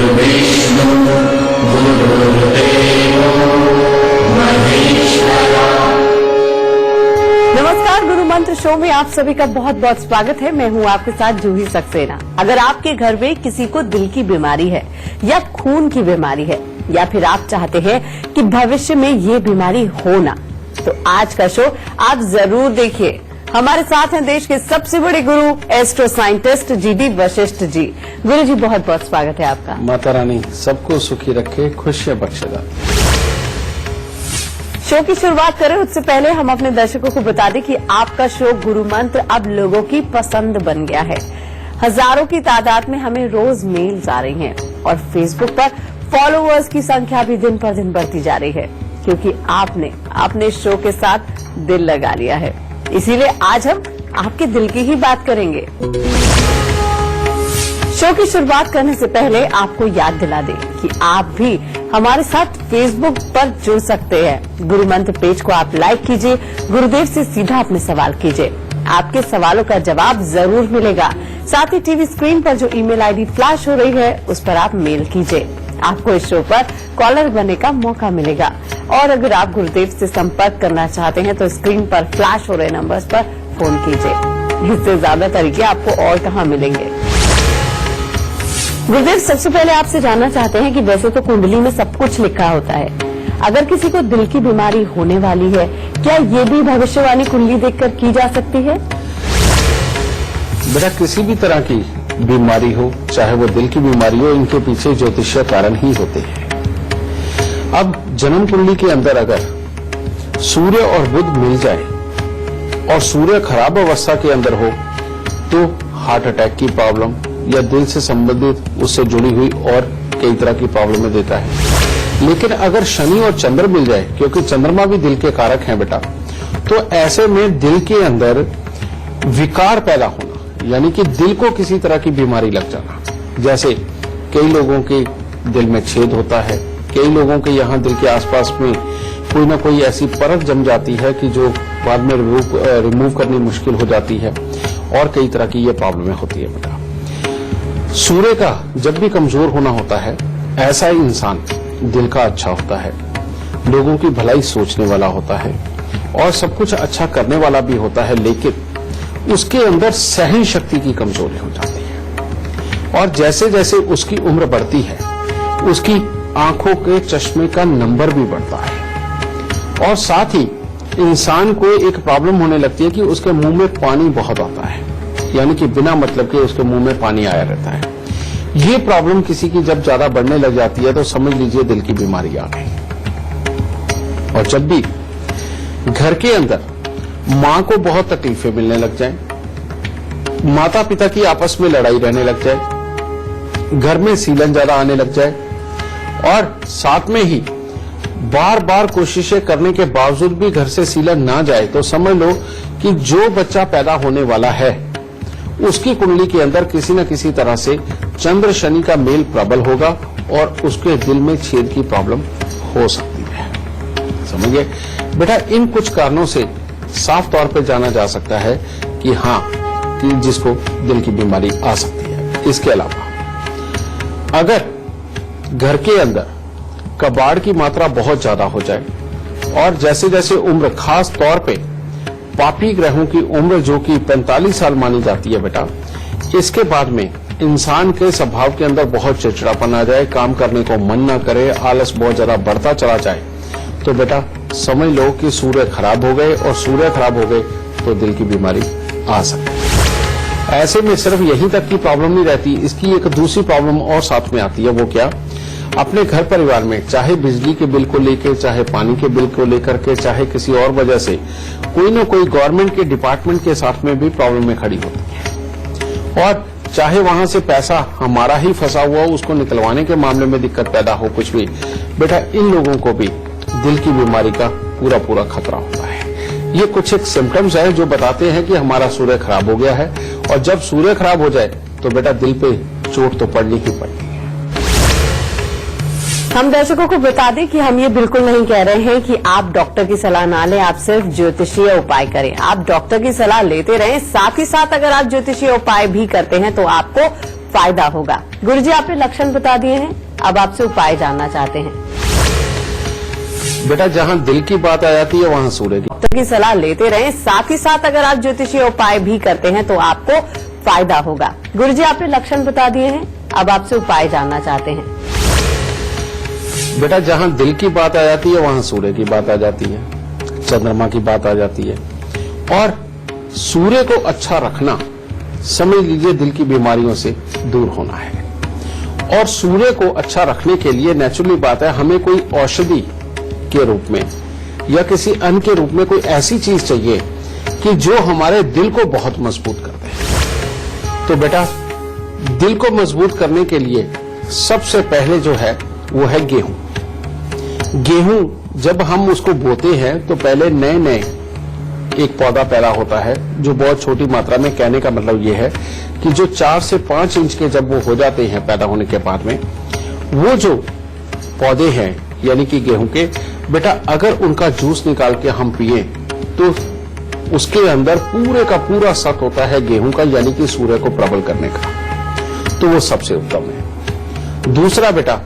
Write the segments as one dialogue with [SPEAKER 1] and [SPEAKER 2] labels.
[SPEAKER 1] गुरुर्विष्णु गुरुर्देवो महेश्वरा।
[SPEAKER 2] नमस्कार, गुरु मंत्र शो में आप सभी का बहुत बहुत स्वागत है। मैं हूं आपके साथ जूही सक्सेना। अगर आपके घर में किसी को दिल की बीमारी है या खून की बीमारी है या फिर आप चाहते हैं कि भविष्य में ये बीमारी हो ना, तो आज का शो आप जरूर देखिए। हमारे साथ हैं देश के सबसे बड़े गुरु astro scientist GD Vashishtha ji. गुरु जी, बहुत बहुत स्वागत है आपका।
[SPEAKER 3] माता रानी सबको सुखी रखे, खुशियां बख्शेगा।
[SPEAKER 2] शो की शुरुआत करें उससे पहले हम अपने दर्शकों को बता दें कि आपका शो गुरु मंत्र अब लोगों की पसंद बन गया है। हजारों की तादाद में हमें रोज मेल्स आ रही हैं और फेसबुक पर फॉलोअर्स की संख्या भी दिन पर दिन बढ़ती जा रही है, क्योंकि आपने अपने शो के साथ दिल लगा लिया है। इसीलिए आज हम आपके दिल की ही बात करेंगे। शो की शुरुआत करने से पहले आपको याद दिला दें कि आप भी हमारे साथ फेसबुक पर जुड़ सकते हैं। गुरु मंत्र पेज को आप लाइक कीजिए, गुरुदेव से सीधा अपने सवाल कीजिए, आपके सवालों का जवाब जरूर मिलेगा। साथ ही टीवी स्क्रीन पर जो ईमेल आईडी फ्लैश हो रही है उस पर आप मेल कीजिए, आपको इस शो पर कॉलर बनने का मौका मिलेगा। और अगर आप गुरुदेव से संपर्क करना चाहते हैं तो स्क्रीन पर फ्लैश हो रहे नंबर्स पर फोन कीजिए। इससे ज्यादा तरीके आपको और कहां मिलेंगे। गुरुदेव, सबसे पहले आपसे जानना चाहते हैं कि वैसे तो कुंडली में सब कुछ लिखा होता है, अगर किसी को दिल की बीमारी होने वाली है, क्या ये भी भविष्यवाणी कुंडली देखकर की जा सकती है?
[SPEAKER 3] बेटा, किसी भी तरह की बीमारी हो, चाहे वो दिल की बीमारी हो, इनके पीछे ज्योतिषीय कारण ही होते हैं। अब जन्म कुंडली के अंदर अगर सूर्य और बुध मिल जाए और सूर्य खराब अवस्था के अंदर हो तो हार्ट अटैक की प्रॉब्लम या दिल से संबंधित उससे जुड़ी हुई और कई तरह की प्रॉब्लमें देता है। लेकिन अगर शनि और चंद्र मिल जाए, क्योंकि चंद्रमा भी दिल के कारक हैं बेटा, तो ऐसे में दिल के अंदर विकार पैदा होना, यानी कि दिल को किसी तरह की बीमारी लग जाना। जैसे कई लोगों के दिल में छेद होता है, कई लोगों के यहाँ दिल के आसपास में कोई ना कोई ऐसी परत जम जाती है कि जो बाद में रिमूव करनी मुश्किल हो जाती है, और कई तरह की ये प्रॉब्लमें होती है बेटा। सूर्य का जब भी कमजोर होना होता है, ऐसा ही इंसान दिल का अच्छा होता है, लोगों की भलाई सोचने वाला होता है और सब कुछ अच्छा करने वाला भी होता है, लेकिन उसके अंदर सहन शक्ति की कमजोरी हो जाती है। और जैसे जैसे उसकी उम्र बढ़ती है, उसकी आंखों के चश्मे का नंबर भी बढ़ता है। और साथ ही इंसान को एक प्रॉब्लम होने लगती है कि उसके मुंह में पानी बहुत आता है, यानी कि बिना मतलब के उसके मुंह में पानी आया रहता है। ये प्रॉब्लम किसी की जब ज्यादा बढ़ने लग जाती है तो समझ लीजिए दिल की बीमारी आ गई। और जब भी घर के अंदर मां को बहुत तकलीफें मिलने लग जाएं, माता पिता की आपस में लड़ाई रहने लग जाए, घर में सीलन ज्यादा आने लग जाए और साथ में ही बार बार कोशिशें करने के बावजूद भी घर से सीलन ना जाए, तो समझ लो कि जो बच्चा पैदा होने वाला है उसकी कुंडली के अंदर किसी न किसी तरह से चंद्र शनि का मेल प्रबल होगा और उसके दिल में छेद की प्रॉब्लम हो सकती है। समझिए बेटा, इन कुछ कारणों से साफ तौर पे जाना जा सकता है कि हाँ, कि जिसको दिल की बीमारी आ सकती है। इसके अलावा अगर घर के अंदर कबाड़ की मात्रा बहुत ज्यादा हो जाए और जैसे जैसे उम्र, खास तौर पे पापी ग्रहों की उम्र जो कि 45 साल मानी जाती है बेटा, इसके बाद में इंसान के स्वभाव के अंदर बहुत चिड़चिड़ापन आ जाए, काम करने को मन ना करे, आलस बहुत ज्यादा बढ़ता चला जाए, तो बेटा समझ लो कि सूर्य खराब हो गए, और सूर्य खराब हो गए तो दिल की बीमारी आ सकती है। ऐसे में सिर्फ यहीं तक की प्रॉब्लम नहीं रहती, इसकी एक दूसरी प्रॉब्लम और साथ में आती है। वो क्या? अपने घर परिवार में चाहे बिजली के बिल को लेकर, चाहे पानी के बिल को लेकर के, चाहे किसी और वजह से कोई न कोई गवर्नमेंट के डिपार्टमेंट के साथ में भी प्रॉब्लमें खड़ी होती है। और चाहे वहां से पैसा हमारा ही फंसा हुआ, उसको निकलवाने के मामले में दिक्कत पैदा हो, कुछ भी, बेटा इन लोगों को भी दिल की बीमारी का पूरा पूरा खतरा होता है। ये कुछ एक सिम्टम्स है जो बताते हैं कि हमारा सूर्य खराब हो गया है, और जब सूर्य खराब हो जाए तो बेटा दिल पे चोट तो पड़नी ही पड़नी है।
[SPEAKER 2] हम दर्शकों को बता दें कि हम ये बिल्कुल नहीं कह रहे हैं कि आप डॉक्टर की सलाह ना लें, आप सिर्फ ज्योतिषीय उपाय करें। आप डॉक्टर की सलाह लेते रहें, साथ ही साथ अगर आप ज्योतिषीय उपाय भी करते हैं तो आपको फायदा होगा। गुरुजी आपने लक्षण बता दिए हैं, अब आपसे उपाय जानना चाहते हैं।
[SPEAKER 3] बेटा जहां दिल की बात आ जाती है वहां सूर्य की
[SPEAKER 2] डॉक्टर की सलाह लेते रहें, साथ ही साथ अगर आप ज्योतिषीय उपाय भी करते हैं तो आपको फायदा होगा। गुरुजी आपने लक्षण बता दिए हैं, अब आपसे उपाय जानना चाहते हैं।
[SPEAKER 3] बेटा जहां दिल की बात आ जाती है वहां सूर्य की बात आ जाती है, चंद्रमा की बात आ जाती है। और सूर्य को अच्छा रखना, समझ लीजिए दिल की बीमारियों से दूर होना है। और सूर्य को अच्छा रखने के लिए नेचुरली बात है, हमें कोई औषधि के रूप में या किसी अन्न के रूप में कोई ऐसी चीज चाहिए कि जो हमारे दिल को बहुत मजबूत कर दे। तो बेटा दिल को मजबूत करने के लिए सबसे पहले जो है वो है गेहूं। गेहूं जब हम उसको बोते हैं तो पहले नए नए एक पौधा पैदा होता है, जो बहुत छोटी मात्रा में, कहने का मतलब ये है कि जो 4 से 5 इंच के जब वो हो जाते हैं पैदा होने के बाद में, वो जो पौधे हैं यानी कि गेहूं के, बेटा अगर उनका जूस निकाल के हम पिए तो उसके अंदर पूरे का पूरा सत होता है गेहूं का, यानी कि सूर्य को प्रबल करने का। तो वो सबसे उत्तम है। दूसरा बेटा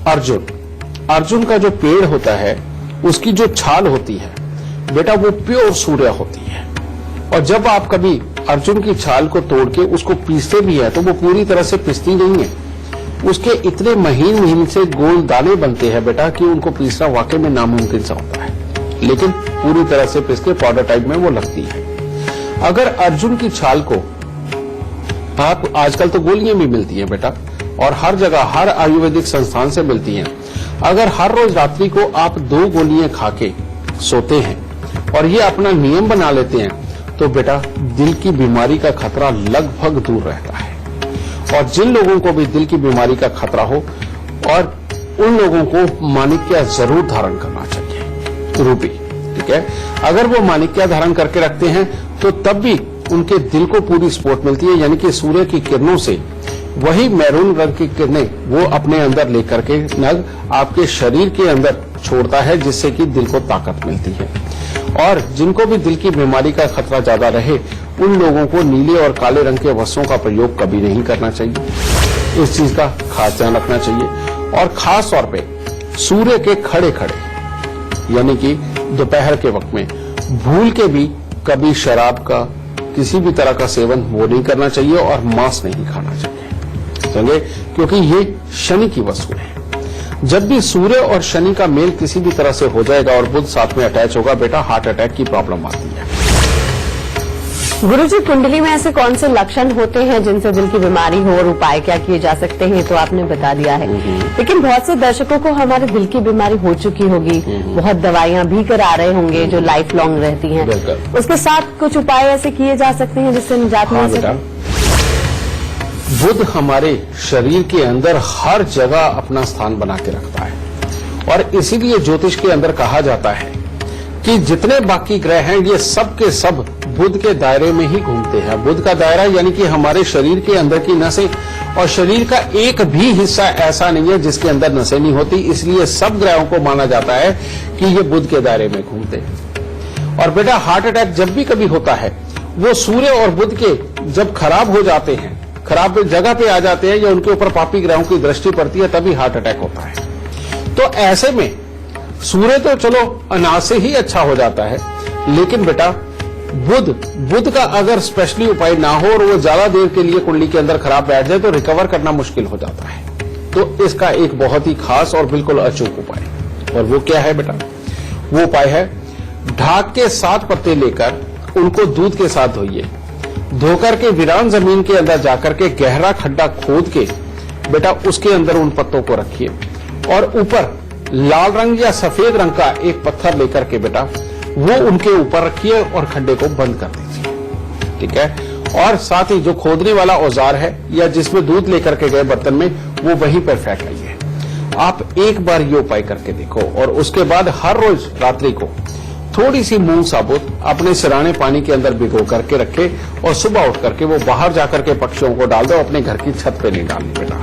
[SPEAKER 3] अर्जुन का जो पेड़ होता है उसकी जो छाल होती है बेटा वो प्योर सूर्य होती है। और जब आप कभी अर्जुन की छाल को तोड़ के उसको पीसते भी है तो वो पूरी तरह से पिसती नहीं है, उसके इतने महीन महीन से गोल दाने बनते हैं बेटा कि उनको पीसना वाकई में नामुमकिन सा होता है, लेकिन पूरी तरह से पिस के पाउडर टाइप में वो लगती है। अगर अर्जुन की छाल को आप, आजकल तो गोलियां भी मिलती हैं बेटा, और हर जगह हर आयुर्वेदिक संस्थान से मिलती हैं, अगर हर रोज रात्रि को आप 2 गोलियां खा के सोते हैं और ये अपना नियम बना लेते हैं तो बेटा दिल की बीमारी का खतरा लगभग दूर रहता है। और जिन लोगों को भी दिल की बीमारी का खतरा हो, और उन लोगों को माणिक्य जरूर धारण करना चाहिए, रूपी, ठीक है। अगर वो माणिक्य धारण करके रखते हैं तो तब भी उनके दिल को पूरी सपोर्ट मिलती है, यानी कि सूर्य की किरणों से वही मैरून रंग की किरणें वो अपने अंदर लेकर के नग आपके शरीर के अंदर छोड़ता है, जिससे कि दिल को ताकत मिलती है। और जिनको भी दिल की बीमारी का खतरा ज्यादा रहे उन लोगों को नीले और काले रंग के वस्त्रों का प्रयोग कभी नहीं करना चाहिए। इस चीज का खास ध्यान रखना चाहिए। और खास तौर पे सूर्य के खड़े खड़े यानी कि दोपहर के वक्त में भूल के भी कभी शराब का, किसी भी तरह का सेवन वो नहीं करना चाहिए और मांस नहीं खाना चाहिए, समझे, क्योंकि ये शनि की वस्तु है। जब भी सूर्य और शनि का मेल किसी भी तरह से हो जाएगा और बुध साथ में अटैच होगा बेटा, हार्ट अटैक की प्रॉब्लम आती है।
[SPEAKER 2] गुरुजी कुंडली में ऐसे कौन से लक्षण होते हैं जिनसे दिल की बीमारी हो और उपाय क्या किए जा सकते हैं, तो आपने बता दिया है। लेकिन बहुत से दर्शकों को हमारे दिल की बीमारी हो चुकी होगी, बहुत दवाइयां भी करा रहे होंगे जो लाइफ लॉन्ग रहती हैं, उसके साथ कुछ उपाय ऐसे किए जा सकते हैं जिससे निजात मिल सके।
[SPEAKER 3] बुध हमारे शरीर के अंदर हर जगह अपना स्थान बना के रखता है, और इसीलिए ज्योतिष के अंदर कहा जाता है कि जितने बाकी ग्रह हैं ये सब के सब बुध के दायरे में ही घूमते हैं। बुध का दायरा यानी कि हमारे शरीर के अंदर की नसें, और शरीर का एक भी हिस्सा ऐसा नहीं है जिसके अंदर नसें नहीं होती, इसलिए सब ग्रहों को माना जाता है कि ये बुध के दायरे में घूमते हैं। और बेटा हार्ट अटैक जब भी कभी होता है वो सूर्य और बुध के जब खराब हो जाते हैं, खराब जगह पे आ जाते हैं या उनके ऊपर पापी ग्रहों की दृष्टि पड़ती है, तभी हार्ट अटैक होता है। तो ऐसे में सूर्य तो चलो अनाज से ही अच्छा हो जाता है, लेकिन बेटा बुध का अगर स्पेशली उपाय ना हो और वो ज्यादा देर के लिए कुंडली के अंदर खराब बैठ जाए तो रिकवर करना मुश्किल हो जाता है। तो इसका एक बहुत ही खास और बिल्कुल अचूक उपाय, और वो क्या है बेटा, वो उपाय है ढाक के 7 पत्ते लेकर उनको दूध के साथ धोइए, धोकर के वीरान जमीन के अंदर जाकर के गहरा खड्डा खोद के बेटा उसके अंदर उन पत्तों को रखिए, और ऊपर लाल रंग या सफेद रंग का एक पत्थर लेकर के बेटा वो उनके ऊपर रखिए और खड्डे को बंद कर दीजिए, ठीक है। और साथ ही जो खोदने वाला औजार है या जिसमें दूध लेकर के गए बर्तन में, वो वहीं पर फेंक आइए। आप एक बार ये उपाय करके देखो, और उसके बाद हर रोज रात्रि को थोड़ी सी मूंग साबुत अपने सिराने पानी के अंदर भिगो करके रखे, और सुबह उठ करके वो बाहर जाकर के पक्षियों को डाल दो, अपने घर की छत पे नहीं डालनी बेटा,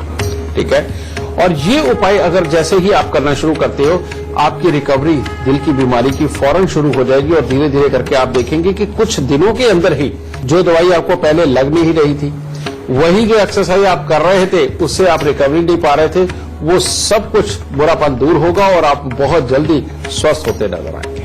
[SPEAKER 3] ठीक है। और ये उपाय अगर जैसे ही आप करना शुरू करते हो, आपकी रिकवरी दिल की बीमारी की फौरन शुरू हो जाएगी, और धीरे धीरे करके आप देखेंगे कि कुछ दिनों के अंदर ही जो दवाई आपको पहले लग नहीं रही थी वही जो एक्सरसाइज आप कर रहे थे उससे आप रिकवरी नहीं पा रहे थे, वो सब कुछ बुरापन दूर होगा और आप बहुत जल्दी स्वस्थ होते नजर आएंगे।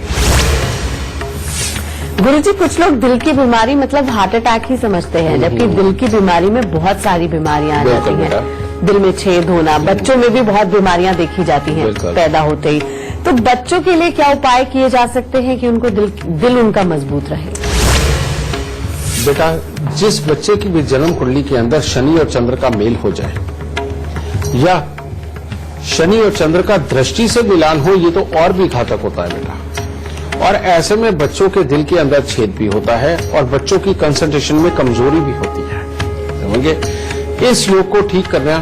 [SPEAKER 2] गुरुजी, कुछ लोग दिल की बीमारी मतलब हार्ट अटैक ही समझते हैं, जबकि दिल की बीमारी में बहुत सारी बीमारियां आ जाती हैं। दिल में छेद होना, बच्चों में भी बहुत बीमारियां देखी जाती हैं पैदा होते ही। तो बच्चों के लिए क्या उपाय किए जा सकते हैं कि उनको दिल उनका मजबूत रहे?
[SPEAKER 3] बेटा, जिस बच्चे की भी जन्म कुंडली के अंदर शनि और चंद्र का मेल हो जाए या शनि और चंद्र का दृष्टि से मिलान हो, ये तो और भी घातक होता है बेटा। और ऐसे में बच्चों के दिल के अंदर छेद भी होता है और बच्चों की कंसंट्रेशन में कमजोरी भी होती है। समझिए, इस योग को ठीक करना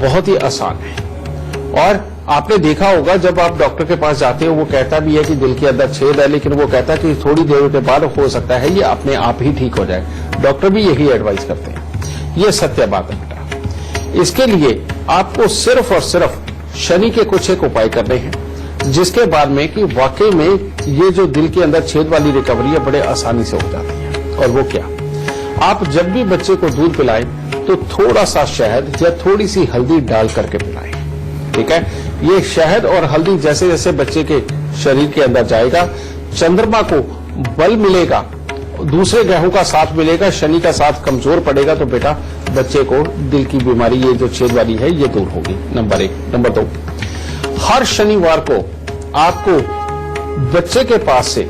[SPEAKER 3] बहुत ही आसान है। और आपने देखा होगा जब आप डॉक्टर के पास जाते हो, वो कहता भी है कि दिल के अंदर छेद है, लेकिन वो कहता है कि थोड़ी देर के बाद हो सकता है ये अपने आप ही ठीक हो जाए। डॉक्टर भी यही एडवाइस करते हैं। ये सत्य बात है बेटा। इसके लिए आपको सिर्फ और सिर्फ शनि के कुछ एक उपाय करने हैं, जिसके बाद में कि वाकई में ये जो दिल के अंदर छेद वाली रिकवरी है बड़े आसानी से हो जाती है। और वो क्या, आप जब भी बच्चे को दूध पिलाएं तो थोड़ा सा शहद या थोड़ी सी हल्दी डाल करके पिलाएं। ठीक है, ये शहद और हल्दी जैसे जैसे बच्चे के शरीर के अंदर जाएगा, चंद्रमा को बल मिलेगा, दूसरे ग्रहों का साथ मिलेगा, शनि का साथ कमजोर पड़ेगा, तो बेटा बच्चे को दिल की बीमारी ये जो छेद वाली है ये दूर होगी। नंबर 1। नंबर 2, हर शनिवार को आपको बच्चे के पास से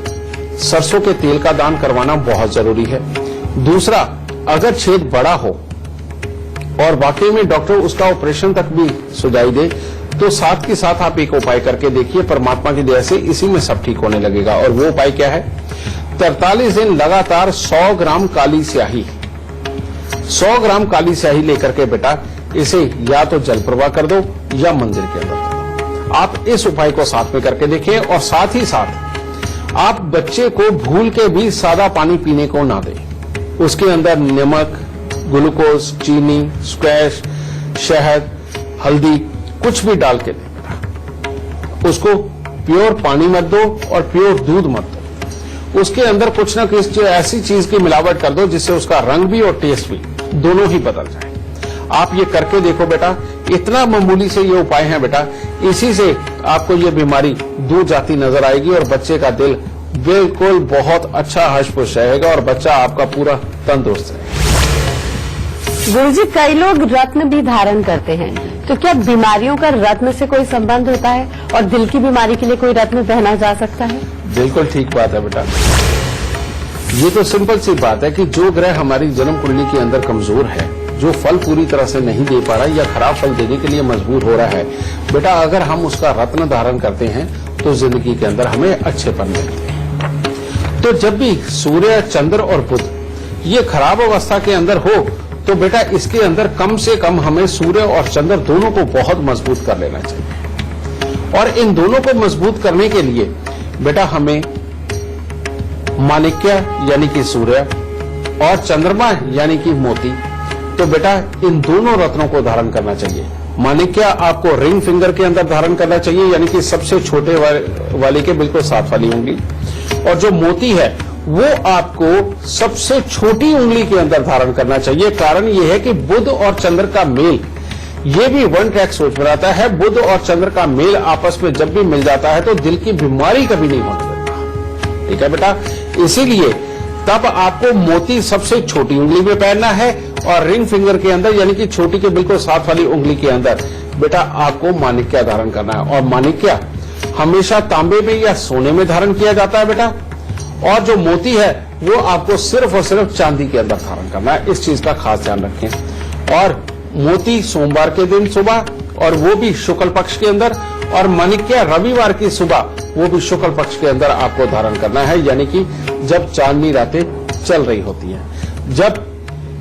[SPEAKER 3] सरसों के तेल का दान करवाना बहुत जरूरी है। दूसरा, अगर छेद बड़ा हो और वाकई में डॉक्टर उसका ऑपरेशन तक भी सुझाई दे, तो साथ के साथ आप एक उपाय करके देखिए, परमात्मा की दया से इसी में सब ठीक होने लगेगा। और वो उपाय क्या है? 43 दिन लगातार 100 ग्राम काली स्याही, 100 ग्राम काली स्याही लेकर के बेटा इसे या तो जल प्रवाह कर दो या मंदिर के अंदर। आप इस उपाय को साथ में करके देखिए। और साथ ही साथ आप बच्चे को भूल के भी सादा पानी पीने को ना दें। उसके अंदर नमक, ग्लूकोज, चीनी, स्क्वैश, शहद, हल्दी कुछ भी डाल के दें। उसको प्योर पानी मत दो और प्योर दूध मत दो। उसके अंदर कुछ ना कुछ ऐसी चीज की मिलावट कर दो जिससे उसका रंग भी और टेस्ट भी दोनों ही बदल जाए। आप ये करके देखो बेटा, इतना मामूली से ये उपाय है बेटा, इसी से आपको ये बीमारी दूर जाती नजर आएगी और बच्चे का दिल बिल्कुल बहुत अच्छा हर्ष-पुष्ट रहेगा और बच्चा आपका पूरा तंदुरुस्त है।
[SPEAKER 2] गुरुजी, कई लोग रत्न भी धारण करते हैं, तो क्या बीमारियों का रत्न से कोई संबंध होता है और दिल की बीमारी के लिए कोई रत्न पहना जा सकता है?
[SPEAKER 3] बिल्कुल ठीक बात है बेटा। ये तो सिंपल सी बात है कि जो ग्रह हमारी जन्म कुंडली के अंदर कमजोर है, जो फल पूरी तरह से नहीं दे पा रहा या खराब फल देने के लिए मजबूर हो रहा है, बेटा अगर हम उसका रत्न धारण करते हैं तो जिंदगी के अंदर हमें अच्छे पल मिलते हैं। तो जब भी सूर्य, चंद्र और बुध ये खराब अवस्था के अंदर हो, तो बेटा इसके अंदर कम से कम हमें सूर्य और चंद्र दोनों को बहुत मजबूत कर लेना चाहिए। और इन दोनों को मजबूत करने के लिए बेटा हमें माणिक्य यानी कि सूर्य और चंद्रमा यानी कि मोती, तो बेटा इन दोनों रत्नों को धारण करना चाहिए। माणिक्य आपको रिंग फिंगर के अंदर धारण करना चाहिए, यानी कि सबसे छोटे वाले के बिल्कुल साथ वाली उंगली, और जो मोती है वो आपको सबसे छोटी उंगली के अंदर धारण करना चाहिए। कारण ये है कि बुध और चंद्र का मेल ये भी वन ट्रैक सोच बनाता है। बुध और चंद्र का मेल आपस में जब भी मिल जाता है तो दिल की बीमारी कभी नहीं होने देता। ठीक है बेटा, इसीलिए तब आपको मोती सबसे छोटी उंगली में पहनना है और रिंग फिंगर के अंदर यानी कि छोटी के बिल्कुल साथ वाली उंगली के अंदर बेटा आपको माणिक्य धारण करना है। और माणिक्य हमेशा तांबे में या सोने में धारण किया जाता है बेटा, और जो मोती है वो आपको सिर्फ और सिर्फ चांदी के अंदर धारण करना है। इस चीज का खास ध्यान रखें। और मोती सोमवार के दिन सुबह, और वो भी शुक्ल पक्ष के अंदर, और माणिक्य रविवार की सुबह, वो भी शुक्ल पक्ष के अंदर आपको धारण करना है, यानी कि जब चांदनी रातें चल रही होती हैं। जब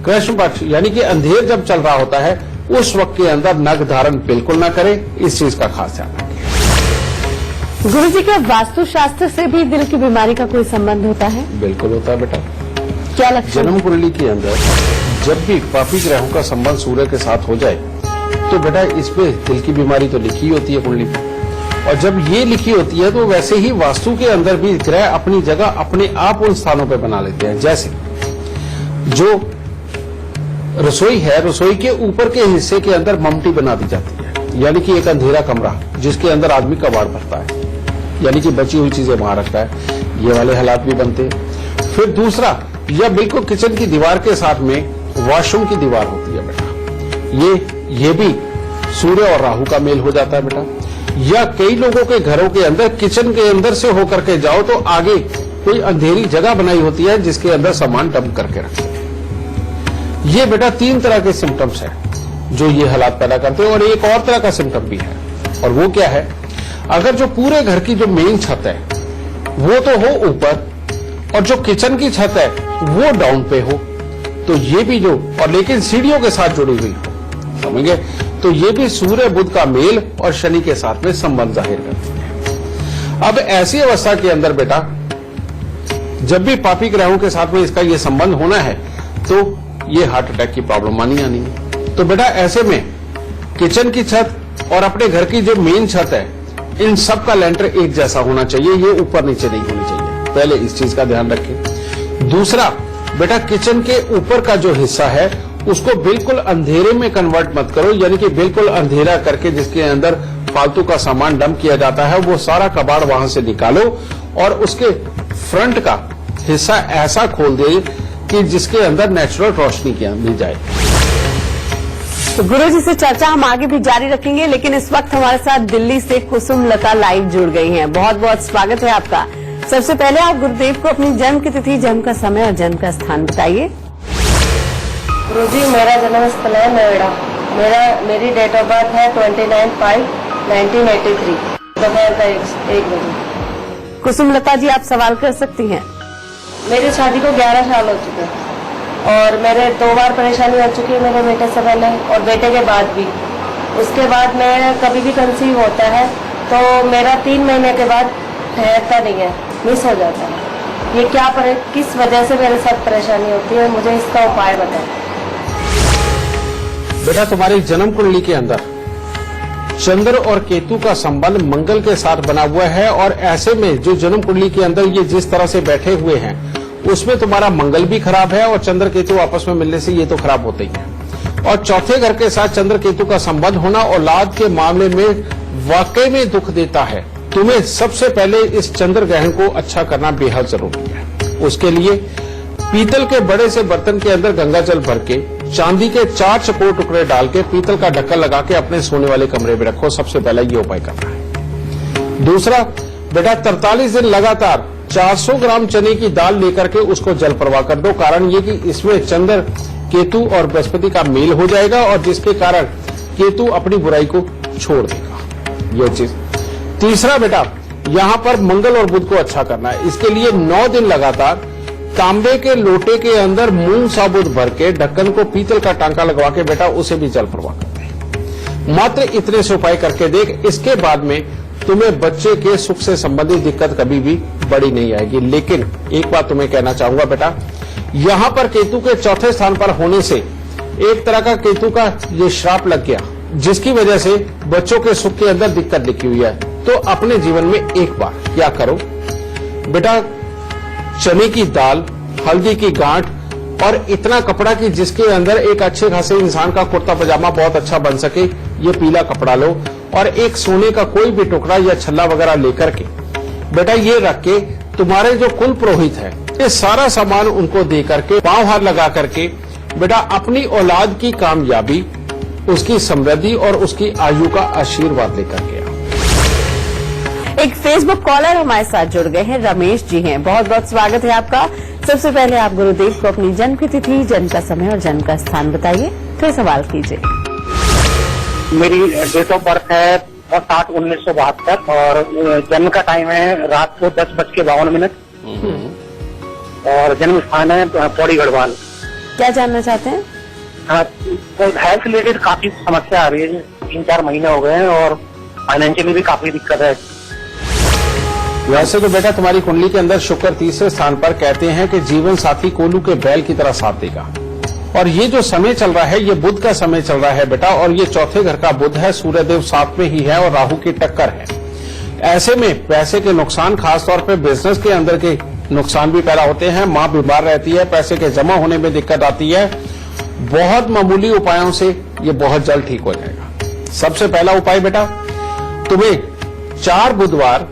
[SPEAKER 3] कृष्ण पक्ष यानी कि अंधेर जब चल रहा होता है उस वक्त के अंदर नग धारण बिल्कुल ना करें। इस चीज का खास ध्यान रखें।
[SPEAKER 2] गुरुजी, क्या वास्तुशास्त्र से भी दिल की बीमारी का कोई संबंध होता है?
[SPEAKER 3] बिल्कुल होता है बेटा।
[SPEAKER 2] क्या लक्षण?
[SPEAKER 3] जन्म कुंडली के अंदर जब भी पापी ग्रहों का संबंध सूर्य के साथ हो जाए तो बेटा इस पे दिल की बीमारी तो लिखी होती है कुंडली पे, और जब ये लिखी होती है तो वैसे ही वास्तु के अंदर भी ग्रह अपनी जगह अपने आप उन स्थानों पे बना लेते हैं। जैसे जो रसोई है, रसोई के ऊपर के हिस्से के अंदर ममटी बना दी जाती है, यानी कि एक अंधेरा कमरा जिसके अंदर आदमी कबाड़ भरता है, यानी कि बची हुई चीजें वहां रखता है। ये वाले हालात भी बनते हैं। फिर दूसरा, या बिल्कुल किचन की दीवार के साथ में वॉशरूम की दीवार होती है बेटा, ये भी सूर्य और राहु का मेल हो जाता है बेटा। या कई लोगों के घरों के अंदर किचन के अंदर से होकर के जाओ तो आगे कोई अंधेरी जगह बनाई होती है जिसके अंदर सामान डंप करके रखते हैं। ये बेटा 3 तरह के सिम्टम्स हैं जो ये हालात पैदा करते हैं। और एक और तरह का सिम्टम भी है, और वो क्या है, अगर जो पूरे घर की जो मेन छत है वो तो हो ऊपर, और जो किचन की छत है वो डाउन पे हो, तो ये भी जो, और लेकिन सीढ़ियों के साथ जुड़ी हुई हो, समझेंगे, तो ये भी सूर्य बुध का मेल और शनि के साथ में संबंध जाहिर करती है। अब ऐसी अवस्था के अंदर बेटा जब भी पापी ग्रहों के साथ में इसका ये संबंध होना है तो ये हार्ट अटैक की प्रॉब्लम आनी है। तो बेटा ऐसे में किचन की छत और अपने घर की जो मेन छत है, इन सब का लेंटर एक जैसा होना चाहिए, ये ऊपर नीचे नहीं होनी चाहिए। पहले इस चीज का ध्यान रखें। दूसरा बेटा, किचन के ऊपर का जो हिस्सा है उसको बिल्कुल अंधेरे में कन्वर्ट मत करो, यानी कि बिल्कुल अंधेरा करके जिसके अंदर फालतू का सामान डंप किया जाता है वो सारा कबाड़ वहां से निकालो, और उसके फ्रंट का हिस्सा ऐसा खोल दे कि जिसके अंदर नेचुरल रोशनी मिल जाए।
[SPEAKER 2] तो गुरु जी से चर्चा हम आगे भी जारी रखेंगे, लेकिन इस वक्त हमारे साथ दिल्ली से कुसुम लता लाइव जुड़ गई हैं। बहुत बहुत स्वागत है आपका। सबसे पहले आप गुरुदेव को अपनी जन्म की तिथि, जन्म का समय और जन्म का स्थान बताइए।
[SPEAKER 1] गुरुजी, मेरा जन्म स्थल है नोएडा। मेरी डेट ऑफ बर्थ है 29/5/1983, दोपहर का 1 बजे।
[SPEAKER 2] कुसुम लता जी, आप सवाल कर सकती हैं।
[SPEAKER 1] मेरी शादी को 11 साल हो चुके हैं और मेरे 2 बार परेशानी हो चुकी है, मेरे बेटे से पहले और बेटे के बाद भी। उसके बाद मैं कभी भी कंसीव होता है तो मेरा 3 महीने के बाद ठहरता नहीं है, मिस हो जाता है। ये क्या किस वजह से मेरे साथ परेशानी होती है, मुझे इसका उपाय बताएं।
[SPEAKER 3] बेटा तुम्हारी जन्म कुंडली के अंदर चंद्र और केतु का संबंध मंगल के साथ बना हुआ है, और ऐसे में जो जन्म कुंडली के अंदर ये जिस तरह से बैठे हुए हैं उसमें तुम्हारा मंगल भी खराब है, और चंद्र केतु आपस में मिलने से ये तो खराब होते ही है। और चौथे घर के साथ चंद्र केतु का संबंध होना औलाद के मामले में वाकई में दुख देता है। तुम्हें सबसे पहले इस चंद्र ग्रहण को अच्छा करना बेहद जरूरी है। उसके लिए पीतल के बड़े से बर्तन के अंदर गंगा जल भर के चांदी के 4 चकोर टुकड़े डाल के पीतल का ढक्कन लगा के अपने सोने वाले कमरे में रखो। सबसे पहला ये उपाय करना है। दूसरा बेटा, 43 दिन लगातार 400 ग्राम चने की दाल लेकर के उसको जल प्रवाह कर दो। कारण ये कि इसमें चंद्र केतु और बृहस्पति का मेल हो जाएगा, और जिसके कारण केतु अपनी बुराई को छोड़ देगा। ये चीज। तीसरा बेटा, यहाँ पर मंगल और बुध को अच्छा करना है। इसके लिए 9 दिन लगातार तांबे के लोटे के अंदर मूंग साबुत भर के ढक्कन को पीतल का टांका लगवा के बेटा उसे भी जल प्रवाह करते हैं। मात्र इतने से उपाय करके देख, इसके बाद में तुम्हें बच्चे के सुख से संबंधित दिक्कत कभी भी बड़ी नहीं आएगी। लेकिन एक बात तुम्हें कहना चाहूंगा बेटा, यहाँ पर केतु के चौथे स्थान पर होने से एक तरह का केतु का ये श्राप लग गया, जिसकी वजह से बच्चों के सुख के अंदर दिक्कत लिखी हुई है। तो अपने जीवन में एक बार क्या करो बेटा, चने की दाल, हल्दी की गांठ और इतना कपड़ा कि जिसके अंदर एक अच्छे खासे इंसान का कुर्ता पजामा बहुत अच्छा बन सके, ये पीला कपड़ा लो, और एक सोने का कोई भी टुकड़ा या छल्ला वगैरह लेकर के बेटा ये रख के तुम्हारे जो कुल पुरोहित है ये सारा सामान उनको दे करके पांव हाथ लगा करके बेटा अपनी औलाद की कामयाबी, उसकी समृद्धि और उसकी आयु का आशीर्वाद लेकर के आओ।
[SPEAKER 2] एक फेसबुक कॉलर हमारे साथ जुड़ गए हैं, रमेश जी हैं। बहुत बहुत स्वागत है आपका। सबसे पहले आप गुरुदेव को अपनी जन्म की तिथि, जन्म का समय और जन्म का स्थान बताइए, फिर सवाल कीजिए।
[SPEAKER 4] मेरी डेट ऑफ बर्थ है 7/1972 और जन्म का टाइम है रात को 10:52 और जन्म स्थान है पौड़ी गढ़वाल।
[SPEAKER 2] क्या जानना चाहते हैं?
[SPEAKER 4] हाँ, तो हेल्थ रिलेटेड काफी समस्या आ रही है, 3-4 महीने हो गए हैं और फाइनेंशियली भी काफी दिक्कत है।
[SPEAKER 3] वैसे तो बेटा तुम्हारी कुंडली के अंदर शुक्र तीसरे स्थान पर, कहते हैं कि जीवन साथी कोल्हू के बैल की तरह साथ देगा। और ये जो समय चल रहा है ये बुध का समय चल रहा है बेटा, और ये चौथे घर का बुध है, सूर्यदेव 7 में ही है और राहु की टक्कर है। ऐसे में पैसे के नुकसान, खासतौर पे बिजनेस के अंदर के नुकसान भी पैदा होते हैं। माँ बीमार रहती है, पैसे के जमा होने में दिक्कत आती है, बहुत मामूली उपायों से ये बहुत जल्द ठीक हो जाएगा। सबसे पहला उपाय बेटा, तुम्हें 4 बुधवार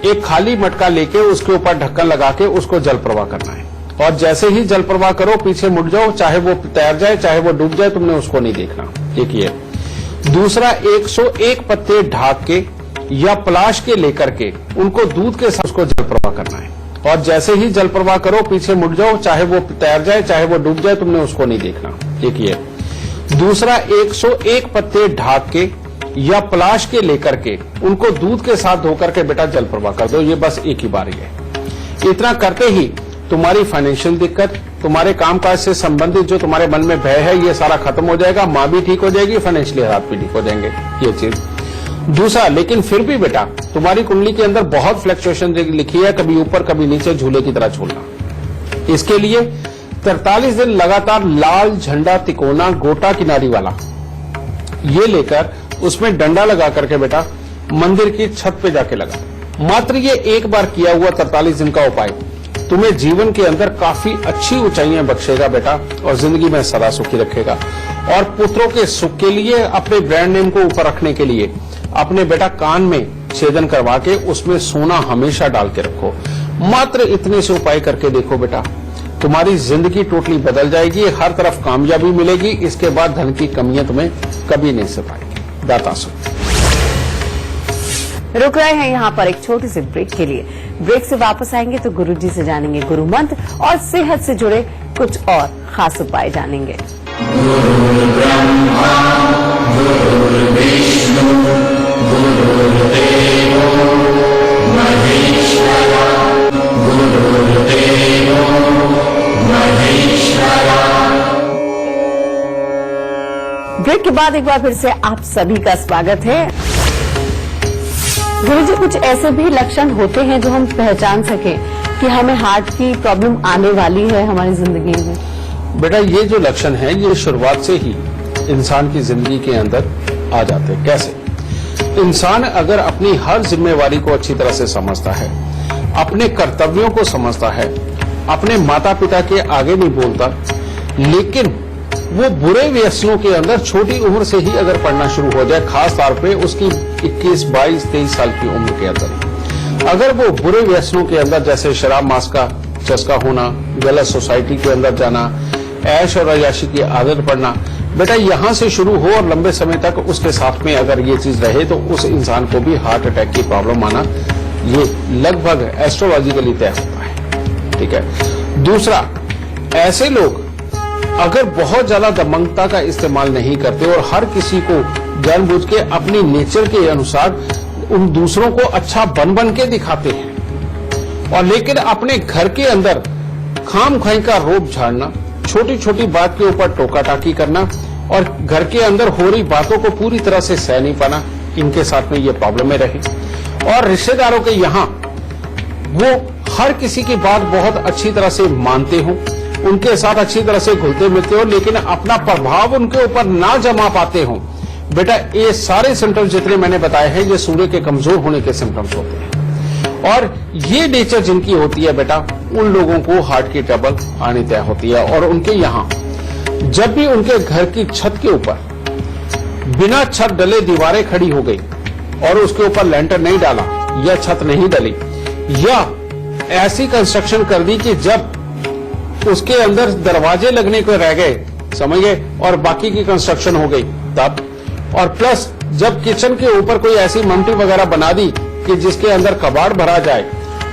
[SPEAKER 3] एक खाली मटका लेके उसके ऊपर ढक्कन लगा के उसको जल प्रवाह करना है, और जैसे ही जल प्रवाह करो पीछे मुड़ जाओ, चाहे वो तैर जाए चाहे वो डूब जाए, तुमने उसको नहीं देखना। एक ये। दूसरा, 101 पत्ते ढाक के या पलाश के लेकर के उनको दूध के साथ उसको जल प्रवाह करना है, और जैसे ही जल प्रवाह करो पीछे मुड़ जाओ, चाहे वो तैर जाए चाहे वो डूब जाए, तुमने उसको नहीं देखना। एक ये। दूसरा, 101 पत्ते ढाक के या पलाश के लेकर के उनको दूध के साथ धोकर के बेटा जल प्रवाह कर दो। ये बस एक ही बारी है। इतना करते ही तुम्हारी फाइनेंशियल दिक्कत, तुम्हारे कामकाज से संबंधित जो तुम्हारे मन में भय है, ये सारा खत्म हो जाएगा। मां भी ठीक हो जाएगी, फाइनेंशियली हालात भी ठीक हो जाएंगे। ये चीज। दूसरा, लेकिन फिर भी बेटा तुम्हारी कुंडली के अंदर बहुत फ्लक्चुएशन लिखी है, कभी ऊपर कभी नीचे, झूले की तरह झूलना। इसके लिए 43 दिन लगातार लाल झंडा तिकोना गोटा किनारी वाला ये लेकर उसमें डंडा लगा करके बेटा मंदिर की छत पे जाके लगा। मात्र ये एक बार किया हुआ 43 दिन का उपाय तुम्हें जीवन के अंदर काफी अच्छी ऊंचाइयां बख्शेगा बेटा, और जिंदगी में सदा सुखी रखेगा। और पुत्रों के सुख के लिए, अपने ब्रांड नेम को ऊपर रखने के लिए अपने बेटा कान में छेदन करवा के उसमें सोना हमेशा डाल के रखो। मात्र इतने से उपाय करके देखो बेटा, तुम्हारी जिंदगी टोटली बदल जाएगी, हर तरफ कामयाबी मिलेगी। इसके बाद धन की कमियां तुम्हें कभी नहीं सताएगी। दाता सुख।
[SPEAKER 2] रुक रहे हैं यहाँ पर एक छोटी सी ब्रेक के लिए। ब्रेक से वापस आएंगे तो गुरुजी से जानेंगे गुरु मंत्र और सेहत से जुड़े कुछ और खास उपाय जानेंगे। ब्रेक के बाद एक बार फिर से आप सभी का स्वागत है। गुरुजी, कुछ ऐसे भी लक्षण होते हैं जो हम पहचान सकें कि हमें हार्ट की प्रॉब्लम आने वाली है हमारी जिंदगी में?
[SPEAKER 3] बेटा ये जो लक्षण है ये शुरुआत से ही इंसान की जिंदगी के अंदर आ जाते हैं। कैसे? इंसान अगर अपनी हर जिम्मेवारी को अच्छी तरह से समझता है, अपने कर्तव्यों को समझता है, अपने माता पिता के आगे नहीं बोलता, लेकिन वो बुरे व्यसनों के अंदर छोटी उम्र से ही अगर पढ़ना शुरू हो जाए, खास तौर पे उसकी 21, 22, 23 साल की उम्र के अंदर, अगर वो बुरे व्यसनों के अंदर जैसे शराब मांस का चस्का होना, गलत सोसाइटी के अंदर जाना, ऐश और अयाशी की आदत पड़ना, बेटा यहाँ से शुरू हो और लंबे समय तक उसके साथ में अगर ये चीज रहे तो उस इंसान को भी हार्ट अटैक की प्रॉब्लम आना ये लगभग एस्ट्रोलॉजिकली तय होता है। ठीक है। दूसरा, ऐसे लोग अगर बहुत ज्यादा दबंगता का इस्तेमाल नहीं करते और हर किसी को जानबूझ के अपनी नेचर के अनुसार उन दूसरों को अच्छा बन के दिखाते हैं, और लेकिन अपने घर के अंदर खाम खाई का रोब झाड़ना, छोटी छोटी बात के ऊपर टोका टाकी करना और घर के अंदर हो रही बातों को पूरी तरह से सह नहीं पाना, इनके साथ में ये प्रॉब्लम रहे। और रिश्तेदारों के यहाँ वो हर किसी की बात बहुत अच्छी तरह से मानते हो, उनके साथ अच्छी तरह से घुलते मिलते हो, लेकिन अपना प्रभाव उनके ऊपर ना जमा पाते हो। बेटा ये सारे सिम्टम्स जितने मैंने बताए हैं ये सूर्य के कमजोर होने के सिम्टम्स होते हैं, और ये नेचर जिनकी होती है बेटा उन लोगों को हार्ट की ट्रबल आनी तय होती है। और उनके यहाँ जब भी उनके घर की छत के ऊपर बिना छत डले दीवारें खड़ी हो गई और उसके ऊपर लेंटर नहीं डाला या छत नहीं डली, या ऐसी कंस्ट्रक्शन कर दी कि जब उसके अंदर दरवाजे लगने को रह गए, समझ गए, और बाकी की कंस्ट्रक्शन हो गई तब, और प्लस जब किचन के ऊपर कोई ऐसी ममटी वगैरह बना दी कि जिसके अंदर कबाड़ भरा जाए,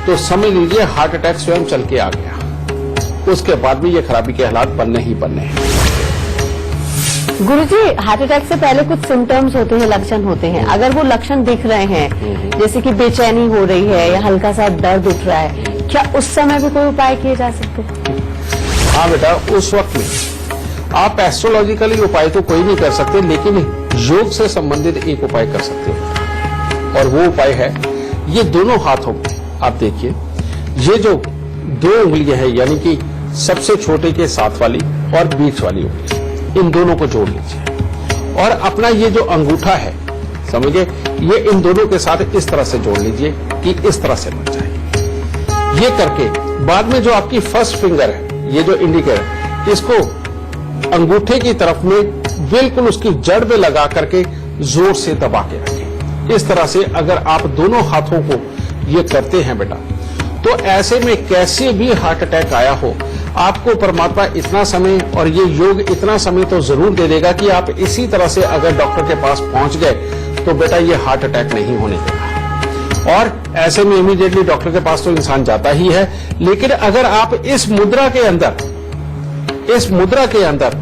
[SPEAKER 3] तो समझ लीजिए हार्ट अटैक स्वयं चल के आ गया। उसके बाद भी ये खराबी के हालात बनने ही बनने हैं।
[SPEAKER 2] गुरुजी, हार्ट अटैक से पहले कुछ सिम्टम्स होते हैं, लक्षण होते हैं। अगर वो लक्षण दिख रहे हैं जैसे कि बेचैनी हो रही है या हल्का सा दर्द उठ रहा है, क्या उस समय भी कोई उपाय किए जा सकते हैं?
[SPEAKER 3] हाँ बेटा, उस वक्त में आप एस्ट्रोलॉजिकली उपाय तो कोई नहीं कर सकते, लेकिन योग से संबंधित एक उपाय कर सकते हो, और वो उपाय है ये दोनों हाथों में आप देखिए, ये जो 2 उंगलियां हैं यानी कि सबसे छोटे के साथ वाली और बीच वाली उंगली, इन दोनों को जोड़ लीजिए, और अपना ये जो अंगूठा है समझिए, ये इन दोनों के साथ इस तरह से जोड़ लीजिए कि इस तरह से बन जाए। ये करके बाद में जो आपकी फर्स्ट फिंगर है, ये जो इंडिकेटर, इसको अंगूठे की तरफ में बिल्कुल उसकी जड़ में लगा करके जोर से दबा के रखें। इस तरह से अगर आप दोनों हाथों को ये करते हैं बेटा, तो ऐसे में कैसे भी हार्ट अटैक आया हो, आपको परमात्मा इतना समय और ये योग इतना समय तो जरूर दे देगा कि आप इसी तरह से अगर डॉक्टर के पास पहुंच गए तो बेटा ये हार्ट अटैक नहीं होने देगा। और ऐसे में इमीडिएटली डॉक्टर के पास तो इंसान जाता ही है, लेकिन अगर आप इस मुद्रा के अंदर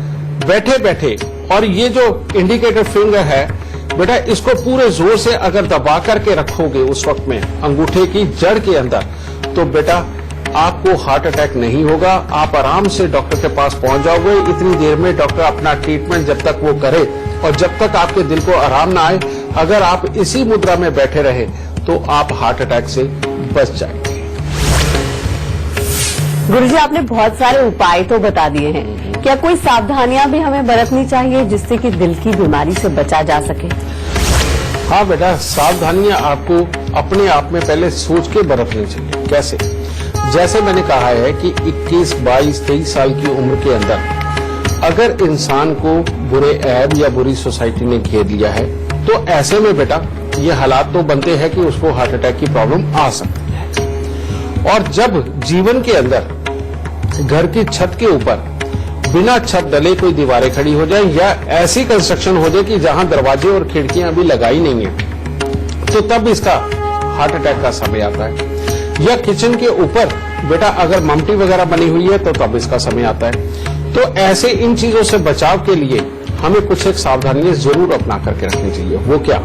[SPEAKER 3] बैठे बैठे और ये जो इंडिकेटर फिंगर है बेटा, इसको पूरे जोर से अगर दबा करके रखोगे उस वक्त में अंगूठे की जड़ के अंदर, तो बेटा आपको हार्ट अटैक नहीं होगा। आप आराम से डॉक्टर के पास पहुंच जाओगे। इतनी देर में डॉक्टर अपना ट्रीटमेंट जब तक वो करे और जब तक आपके दिल को आराम ना आए, अगर आप इसी मुद्रा में बैठे रहे तो आप हार्ट अटैक से बच जाएंगे।
[SPEAKER 2] गुरुजी, आपने बहुत सारे उपाय तो बता दिए हैं, क्या कोई सावधानियां भी हमें बरतनी चाहिए जिससे कि दिल की बीमारी से बचा जा सके?
[SPEAKER 3] हाँ बेटा, सावधानियां आपको अपने आप में पहले सोच के बरतनी चाहिए। कैसे? जैसे मैंने कहा है कि 21, 22, 23 साल की उम्र के अंदर अगर इंसान को बुरे ऐब या बुरी सोसाइटी ने घेर लिया है, तो ऐसे में बेटा ये हालात तो बनते हैं कि उसको हार्ट अटैक की प्रॉब्लम आ सकती है। और जब जीवन के अंदर घर की छत के ऊपर बिना छत डले कोई दीवारें खड़ी हो जाए या ऐसी कंस्ट्रक्शन हो जाए कि जहां दरवाजे और खिड़कियां अभी लगाई नहीं है, तो तब इसका हार्ट अटैक का समय आता है। या किचन के ऊपर बेटा अगर ममटी वगैरह बनी हुई है तो तब इसका समय आता है। तो ऐसे इन चीजों से बचाव के लिए हमें कुछ एक सावधानियां जरूर अपना करके रखनी चाहिए। वो क्या?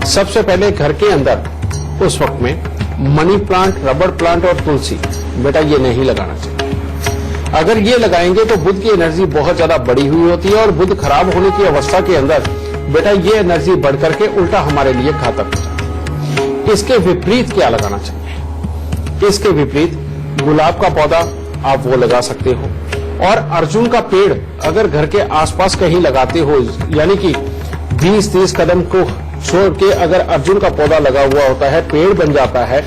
[SPEAKER 3] सबसे पहले घर के अंदर उस वक्त में मनी प्लांट, रबड़ प्लांट और तुलसी बेटा ये नहीं लगाना चाहिए। अगर ये लगाएंगे तो बुध की एनर्जी बहुत ज्यादा बढ़ी हुई होती है और बुध खराब होने की अवस्था के अंदर बेटा ये एनर्जी बढ़ करके उल्टा हमारे लिए घातक हो जाती है। इसके विपरीत क्या लगाना चाहिए? इसके विपरीत गुलाब का पौधा आप वो लगा सकते हो, और अर्जुन का पेड़ अगर घर के आसपास कहीं लगाते हो, यानी कि 20-30 कदम को छोड़ के अगर अर्जुन का पौधा लगा हुआ होता है, पेड़ बन जाता है,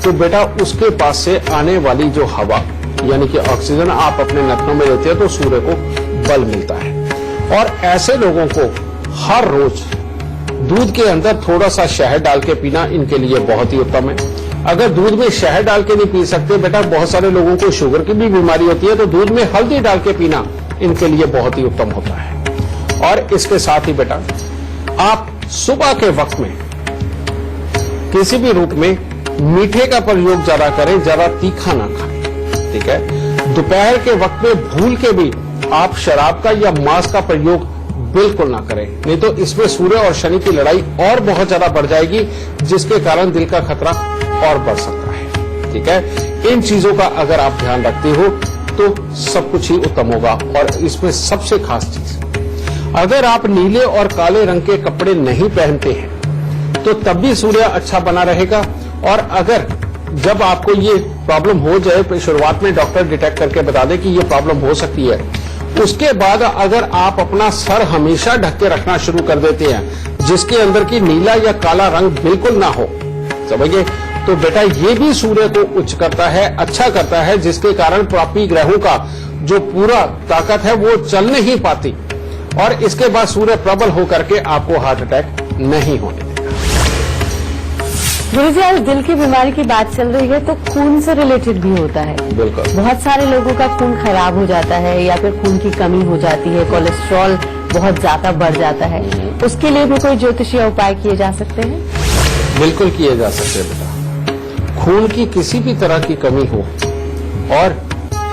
[SPEAKER 3] तो बेटा उसके पास से आने वाली जो हवा यानी कि ऑक्सीजन आप अपने नथनों में लेते हैं तो सूर्य को बल मिलता है। और ऐसे लोगों को हर रोज दूध के अंदर थोड़ा सा शहद डाल के पीना इनके लिए बहुत ही उत्तम है। अगर दूध में शहद डाल के नहीं पी सकते बेटा, बहुत सारे लोगों को शुगर की भी बीमारी होती है, तो दूध में हल्दी डाल के पीना इनके लिए बहुत ही उत्तम होता है। और इसके साथ ही बेटा आप सुबह के वक्त में किसी भी रूप में मीठे का प्रयोग ज्यादा करें, ज्यादा तीखा ना खाएं, ठीक है। दोपहर के वक्त में भूल के भी आप शराब का या मांस का प्रयोग बिल्कुल ना करें, नहीं तो इसमें सूर्य और शनि की लड़ाई और बहुत ज्यादा बढ़ जाएगी, जिसके कारण दिल का खतरा और बढ़ सकता है, ठीक है। इन चीजों का अगर आप ध्यान रखते हो तो सब कुछ ही उत्तम होगा। और इसमें सबसे खास चीज, अगर आप नीले और काले रंग के कपड़े नहीं पहनते हैं तो तब भी सूर्य अच्छा बना रहेगा। और अगर जब आपको ये प्रॉब्लम हो जाए तो शुरुआत में डॉक्टर डिटेक्ट करके बता दे कि ये प्रॉब्लम हो सकती है, उसके बाद अगर आप अपना सर हमेशा ढक के रखना शुरू कर देते हैं, जिसके अंदर की नीला या काला रंग बिल्कुल ना हो, समझिए, तो बेटा ये भी सूर्य को उच्च करता है, अच्छा करता है, जिसके कारण पापी ग्रहों का जो पूरा ताकत है वो चल नहीं पाती और इसके बाद सूर्य प्रबल होकर के आपको हार्ट अटैक नहीं होने देगा।
[SPEAKER 2] गुरुजी, आज दिल की बीमारी की बात चल रही है तो खून से रिलेटेड भी होता है।
[SPEAKER 3] बिल्कुल, बहुत
[SPEAKER 2] सारे लोगों का खून खराब हो जाता है या फिर खून की कमी हो जाती है, कोलेस्ट्रॉल बहुत ज्यादा बढ़ जाता है, उसके लिए भी कोई ज्योतिषीय उपाय किए जा सकते हैं? बिल्कुल
[SPEAKER 3] किए जा सकते हैं बेटा। खून की किसी भी तरह की कमी हो और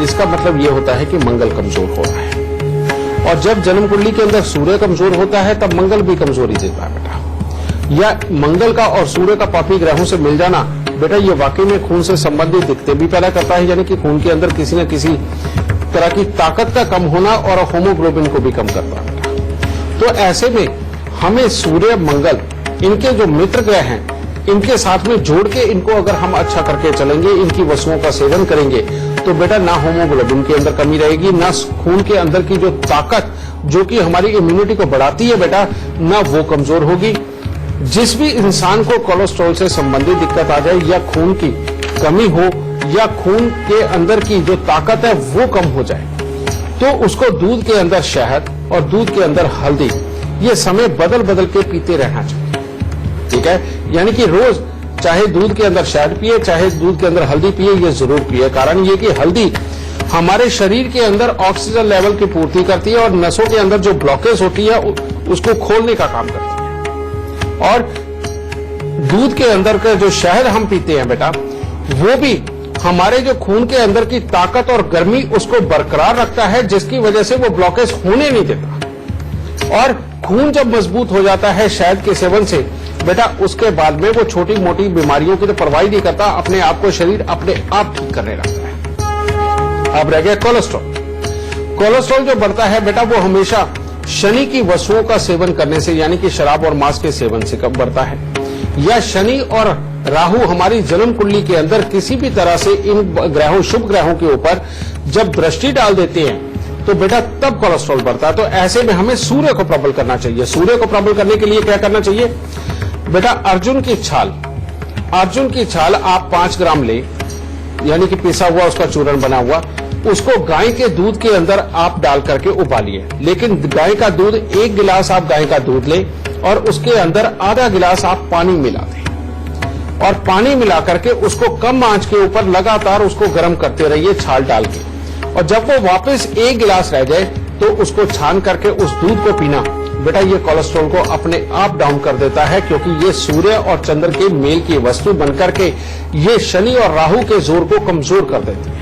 [SPEAKER 3] इसका मतलब ये होता है कि मंगल कमजोर हो रहा है, और जब जन्म कुंडली के अंदर सूर्य कमजोर होता है तब मंगल भी कमजोरी देता है बेटा। या मंगल का और सूर्य का पापी ग्रहों से मिल जाना बेटा ये वाकई में खून से संबंधित दिक्कतें भी पैदा करता है, यानी कि खून के अंदर किसी न किसी तरह की ताकत का कम होना और होमोग्लोबिन को भी कम करता है बेटा। तो ऐसे में हमें सूर्य, मंगल, इनके जो मित्र ग्रह हैं, इनके साथ में जोड़ के इनको अगर हम अच्छा करके चलेंगे, इनकी वस्तुओं का सेवन करेंगे, तो बेटा ना होमोग्लोबिन के अंदर कमी रहेगी, ना खून के अंदर की जो ताकत जो कि हमारी इम्यूनिटी को बढ़ाती है बेटा, ना वो कमजोर होगी। जिस भी इंसान को कोलेस्ट्रॉल से संबंधित दिक्कत आ जाए या खून की कमी हो या खून के अंदर की जो ताकत है वो कम हो जाए, तो उसको दूध के अंदर शहद और दूध के अंदर हल्दी ये समय बदल बदल के पीते रहना चाहिए। ठीक है, यानी कि रोज चाहे दूध के अंदर शहद पिए चाहे दूध के अंदर हल्दी पिए, ये जरूर पिए। कारण ये कि हल्दी हमारे शरीर के अंदर ऑक्सीजन लेवल की पूर्ति करती है और नसों के अंदर जो ब्लॉकेज होती है उसको खोलने का काम करती है। और दूध के अंदर का जो शहद हम पीते हैं बेटा, वो भी हमारे जो खून के अंदर की ताकत और गर्मी उसको बरकरार रखता है, जिसकी वजह से वो ब्लॉकेज होने नहीं देता। और खून जब मजबूत हो जाता है शहद के सेवन से बेटा, उसके बाद में वो छोटी मोटी बीमारियों की तो परवाह नहीं करता, अपने आप को शरीर अपने आप ठीक करने लगता है। अब रह गया कोलेस्ट्रॉल। कोलेस्ट्रॉल जो बढ़ता है बेटा, वो हमेशा शनि की वस्तुओं का सेवन करने से, यानी कि शराब और मांस के सेवन से कब बढ़ता है, या शनि और राहु हमारी जन्म कुंडली के अंदर किसी भी तरह से इन ग्रहों, शुभ ग्रहों के ऊपर जब दृष्टि डाल देते हैं तो बेटा तब कोलेस्ट्रॉल बढ़ता है। तो ऐसे में हमें सूर्य को प्रबल करना चाहिए। सूर्य को प्रबल करने के लिए क्या करना चाहिए बेटा, अर्जुन की छाल आप 5 ग्राम ले, यानी कि पिसा हुआ उसका चूर्ण बना हुआ, उसको गाय के दूध के अंदर आप डाल करके उबालिए। लेकिन गाय का दूध 1 गिलास आप गाय का दूध ले और उसके अंदर आधा गिलास आप पानी मिला दें और पानी मिला करके उसको कम आंच के ऊपर लगातार उसको गर्म करते रहिए छाल डाल के। और जब वो वापस 1 गिलास रह जाए तो उसको छान करके उस दूध को पीना बेटा, ये कोलेस्ट्रॉल को अपने आप डाउन कर देता है, क्योंकि ये सूर्य और चंद्र के मेल की वस्तु बनकर के ये शनि और राहु के जोर को कमजोर कर देती है।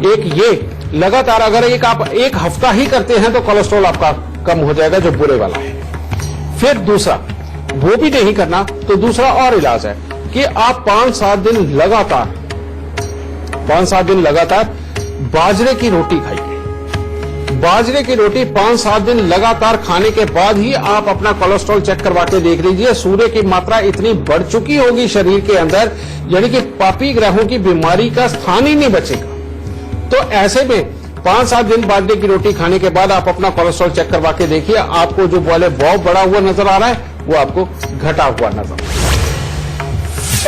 [SPEAKER 3] एक ये लगातार अगर आप 1 हफ्ता ही करते हैं तो कोलेस्ट्रॉल आपका कम हो जाएगा, जो बुरे वाला है। फिर दूसरा, वो भी नहीं करना तो दूसरा और इलाज है कि आप 5-7 दिन लगातार बाजरे की रोटी खाइए। बाजरे की रोटी 5-7 दिन लगातार खाने के बाद ही आप अपना कोलेस्ट्रॉल चेक करवा के देख लीजिए, सूर्य की मात्रा इतनी बढ़ चुकी होगी शरीर के अंदर, यानी कि पापी ग्रहों की बीमारी का स्थान ही नहीं बचेगा। तो ऐसे में 5-7 दिन बाजरे की रोटी खाने के बाद आप अपना कोलेस्ट्रॉल चेक करवा के देखिए, आपको जो बोले बहुत बड़ा हुआ नजर आ रहा है वो आपको घटा हुआ नजर आ रहा है।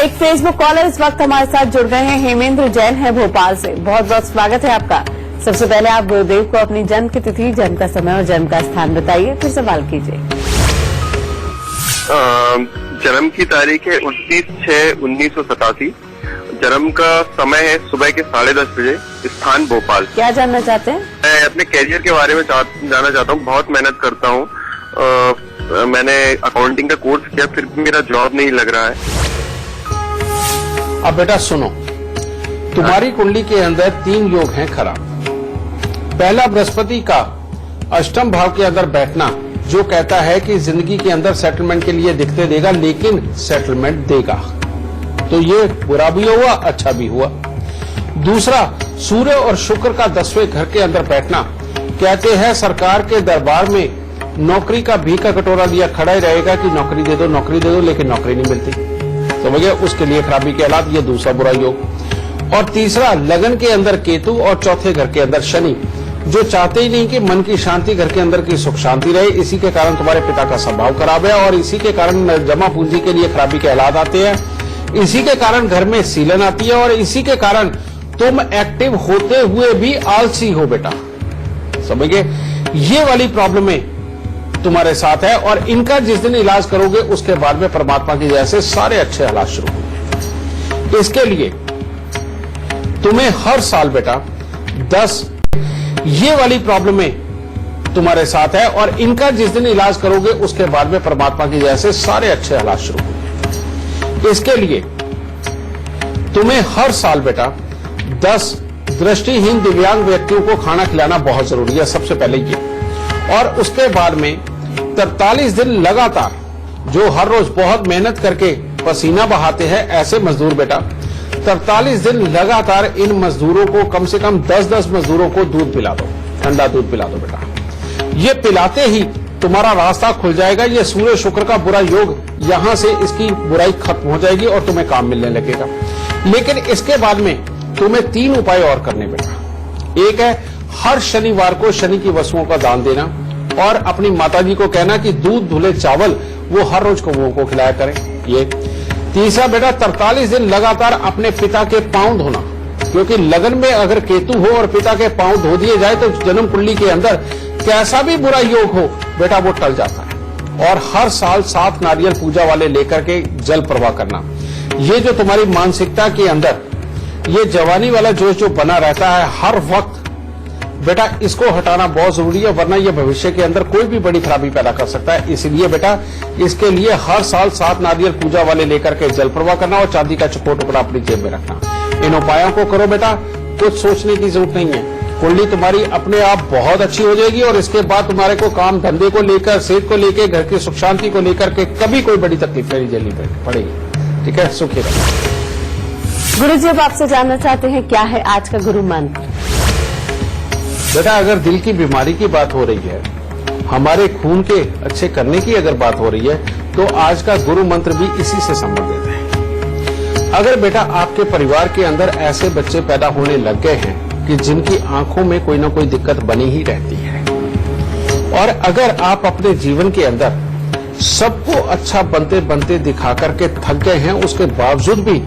[SPEAKER 2] एक फेसबुक कॉलर इस वक्त हमारे साथ जुड़ गए हैं। हेमेंद्र जैन है भोपाल से। बहुत बहुत स्वागत है आपका। सबसे पहले आप गुरुदेव को अपनी जन्म की तिथि, जन्म का समय और जन्म का स्थान बताइए, फिर सवाल कीजिए।
[SPEAKER 5] जन्म की तारीख है 29/6/1987। जन्म का समय है सुबह के 10:30 बजे। स्थान भोपाल।
[SPEAKER 2] क्या जानना चाहते हैं? मैं
[SPEAKER 5] अपने कैरियर के बारे में जानना चाहता हूँ। बहुत मेहनत करता हूँ। मैंने अकाउंटिंग का कोर्स किया, फिर भी मेरा जॉब नहीं लग रहा है।
[SPEAKER 3] अब बेटा सुनो, तुम्हारी कुंडली के अंदर 3 योग हैं खराब। पहला, बृहस्पति का अष्टम भाव के अंदर बैठना, जो कहता है कि जिंदगी के अंदर सेटलमेंट के लिए दिखते देगा लेकिन सेटलमेंट देगा। तो ये बुरा भी हुआ, अच्छा भी हुआ। दूसरा, सूर्य और शुक्र का 10वें घर के अंदर बैठना, कहते हैं सरकार के दरबार में नौकरी का भी का कटोरा लिया खड़ा ही रहेगा कि नौकरी दे दो, लेकिन नौकरी नहीं मिलती। समझ गए, उसके लिए खराबी के हालात, ये दूसरा बुरा योग। और तीसरा, लगन के अंदर केतु और चौथे घर के अंदर शनि, जो चाहते ही नहीं कि मन की शांति, घर के अंदर की सुख शांति रहे। इसी के कारण तुम्हारे पिता का स्वभाव खराब है और इसी के कारण जमा पूंजी के लिए खराबी के हालात आते हैं। इसी के कारण घर में सीलन आती है और इसी के कारण तुम एक्टिव होते हुए भी आलसी हो बेटा। समझ गए, ये वाली प्रॉब्लम तुम्हारे साथ है और इनका जिस दिन इलाज करोगे उसके बाद में परमात्मा की दया से सारे अच्छे हालात शुरू होंगे। इसके लिए तुम्हें हर साल बेटा 10 ये वाली प्रॉब्लम तुम्हारे साथ है और इनका जिस दिन इलाज करोगे उसके बाद में परमात्मा की दया से सारे अच्छे हालात शुरू होंगे। इसके लिए तुम्हें हर साल बेटा 10 दृष्टिहीन दिव्यांग व्यक्तियों को खाना खिलाना बहुत जरूरी है, सबसे पहले ये। और उसके बाद में 43 दिन लगातार, जो हर रोज बहुत मेहनत करके पसीना बहाते हैं ऐसे मजदूर बेटा, 43 दिन लगातार इन मजदूरों को कम से कम 10-10 मजदूरों को दूध पिला दो, ठंडा दूध पिला दो बेटा। ये पिलाते ही तुम्हारा रास्ता खुल जाएगा। ये सूर्य शुक्र का बुरा योग, यहां से इसकी बुराई खत्म हो जाएगी और तुम्हें काम मिलने लगेगा। लेकिन इसके बाद में तुम्हें 3 उपाय और करने बेटा। एक है, हर शनिवार को शनि की वस्तुओं का दान देना और अपनी माताजी को कहना कि दूध धुले चावल वो हर रोज कौओं को खिलाया करें। ये तीसरा बेटा, 43 दिन लगातार अपने पिता के पांव धोना, क्योंकि लगन में अगर केतु हो और पिता के पांव धो दिए जाए तो जन्म कुंडली के अंदर कैसा भी बुरा योग हो बेटा वो टल जाता है। और हर साल 7 नारियल पूजा वाले लेकर के जल प्रवाह करना, ये जो तुम्हारी मानसिकता के अंदर ये जवानी वाला जोश जो बना रहता है हर वक्त बेटा, इसको हटाना बहुत जरूरी है, वरना ये भविष्य के अंदर कोई भी बड़ी खराबी पैदा कर सकता है। इसलिए बेटा इसके लिए हर साल 7 नारियल पूजा वाले लेकर के जल प्रवाह करना और चांदी का चौकोर टुकड़ा अपनी जेब में रखना। इन उपायों को करो बेटा, कुछ सोचने की जरूरत नहीं है। कुंडली तुम्हारी अपने आप बहुत अच्छी हो जाएगी और इसके बाद तुम्हारे को काम धंधे को लेकर, सेहत को लेकर, घर की सुख शांति को लेकर के कभी कोई बड़ी तकलीफ नहीं झेलनी पड़ेगी। ठीक है, सुखी रहो।
[SPEAKER 2] गुरुजी, अब आपसे जानना चाहते हैं क्या है आज का गुरु मंत्र?
[SPEAKER 3] बेटा अगर दिल की बीमारी की बात हो रही है, हमारे खून के अच्छे करने की अगर बात हो रही है, तो आज का गुरु मंत्र भी इसी से संबंधित है। अगर बेटा आपके परिवार के अंदर ऐसे बच्चे पैदा होने लग गए हैं कि जिनकी आंखों में कोई ना कोई दिक्कत बनी ही रहती है, और अगर आप अपने जीवन के अंदर सबको अच्छा बनते बनते दिखा करके थक गए हैं, उसके बावजूद भी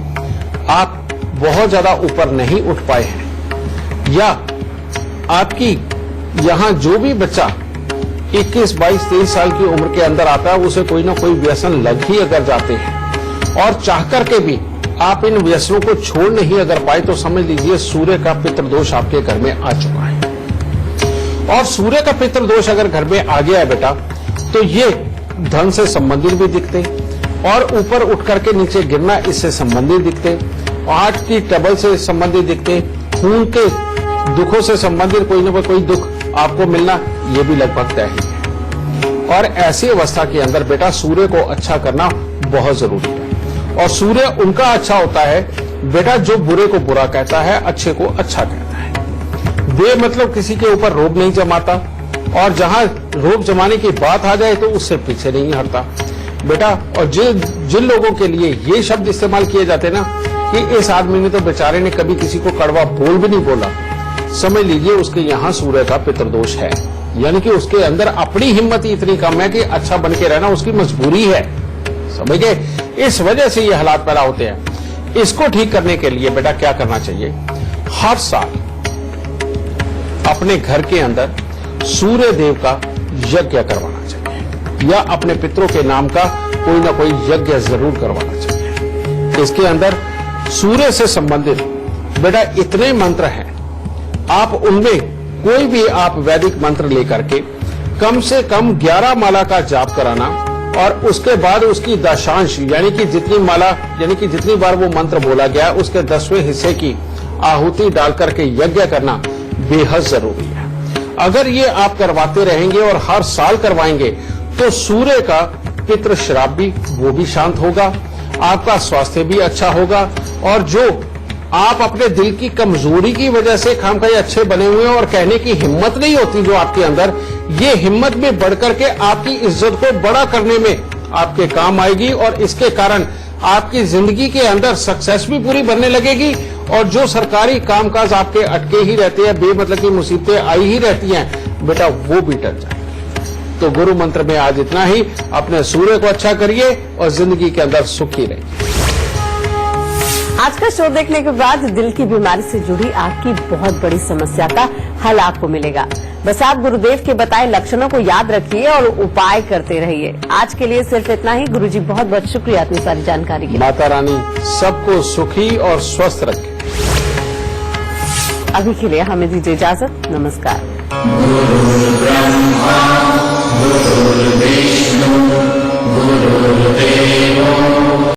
[SPEAKER 3] आप बहुत ज्यादा ऊपर नहीं उठ पाए हैं, या आपकी यहां जो भी बच्चा 21, 22, 23 साल की उम्र के अंदर आता है उसे कोई ना कोई व्यसन लग ही अगर जाते हैं और चाह करके भी आप इन व्यसनों को छोड़ नहीं अगर पाए, तो समझ लीजिए सूर्य का पितृदोष आपके घर में आ चुका है। और सूर्य का पितृदोष अगर घर में आ गया है बेटा, तो ये धन से संबंधित भी दिखते और ऊपर उठ करके नीचे गिरना इससे संबंधित दिखते, हार्ट की ट्रबल से संबंधित दिखते, खून के दुखों से संबंधित कोई न कोई दुख आपको मिलना, ये भी लगभग तय ही है। और ऐसी अवस्था के अंदर बेटा सूर्य को अच्छा करना बहुत जरूरी है। और सूर्य उनका अच्छा होता है बेटा जो बुरे को बुरा कहता है, अच्छे को अच्छा कहता है। बेमतलब किसी के ऊपर रोब नहीं जमाता, और जहां रोब जमाने की बात आ जाए तो उससे पीछे नहीं हटता बेटा। और जिन लोगों के लिए ये शब्द इस्तेमाल किए जाते ना कि इस आदमी ने तो बेचारे ने कभी किसी को कड़वा बोल भी नहीं बोला, समझ लीजिए उसके यहाँ सूर्य का पितृदोष है। यानी कि उसके अंदर अपनी हिम्मत ही इतनी कम है कि अच्छा बन के रहना उसकी मजबूरी है, समझ गए। इस वजह से ये हालात पैदा होते हैं। इसको ठीक करने के लिए बेटा क्या करना चाहिए, हर साल अपने घर के अंदर सूर्य देव का यज्ञ करवाना चाहिए, या अपने पितरों के नाम का कोई ना कोई यज्ञ जरूर करवाना चाहिए। इसके अंदर सूर्य से संबंधित बेटा इतने मंत्र हैं, आप उनमें कोई भी आप वैदिक मंत्र लेकर के कम से कम 11 माला का जाप कराना, और उसके बाद उसकी दशांश यानी कि जितनी माला यानी कि जितनी बार वो मंत्र बोला गया उसके 10वें हिस्से की आहुति डाल करके यज्ञ करना बेहद जरूरी है। अगर ये आप करवाते रहेंगे और हर साल करवाएंगे तो सूर्य का पितृ श्राप भी वो भी शांत होगा, आपका स्वास्थ्य भी अच्छा होगा, और जो आप अपने दिल की कमजोरी की वजह से खामखाई अच्छे बने हुए हैं और कहने की हिम्मत नहीं होती जो आपके अंदर, ये हिम्मत भी बढ़कर के आपकी इज्जत को बड़ा करने में आपके काम आएगी, और इसके कारण आपकी जिंदगी के अंदर सक्सेस भी पूरी बनने लगेगी, और जो सरकारी कामकाज आपके अटके ही रहते हैं, बेमतलब की मुसीबतें आई ही रहती हैं बेटा, वो भी टल जाएंगी। तो गुरु मंत्र में आज इतना ही। अपने सूर्य को अच्छा करिए और जिंदगी के अंदर सुखी रहिए।
[SPEAKER 2] आज का शो देखने के बाद दिल की बीमारी से जुड़ी आपकी बहुत बड़ी समस्या का हल आपको मिलेगा। बस आप गुरुदेव के बताए लक्षणों को याद रखिए और उपाय करते रहिए। आज के लिए सिर्फ इतना ही। गुरुजी बहुत बहुत शुक्रिया इतनी सारी जानकारी के लिए।
[SPEAKER 3] माता रानी सबको सुखी और स्वस्थ रखे।
[SPEAKER 2] अभी के लिए हमें दीजिए इजाजत। नमस्कार।
[SPEAKER 6] गुरुर्ब्रह्मा गुरुर्विष्णु गुरुर्देव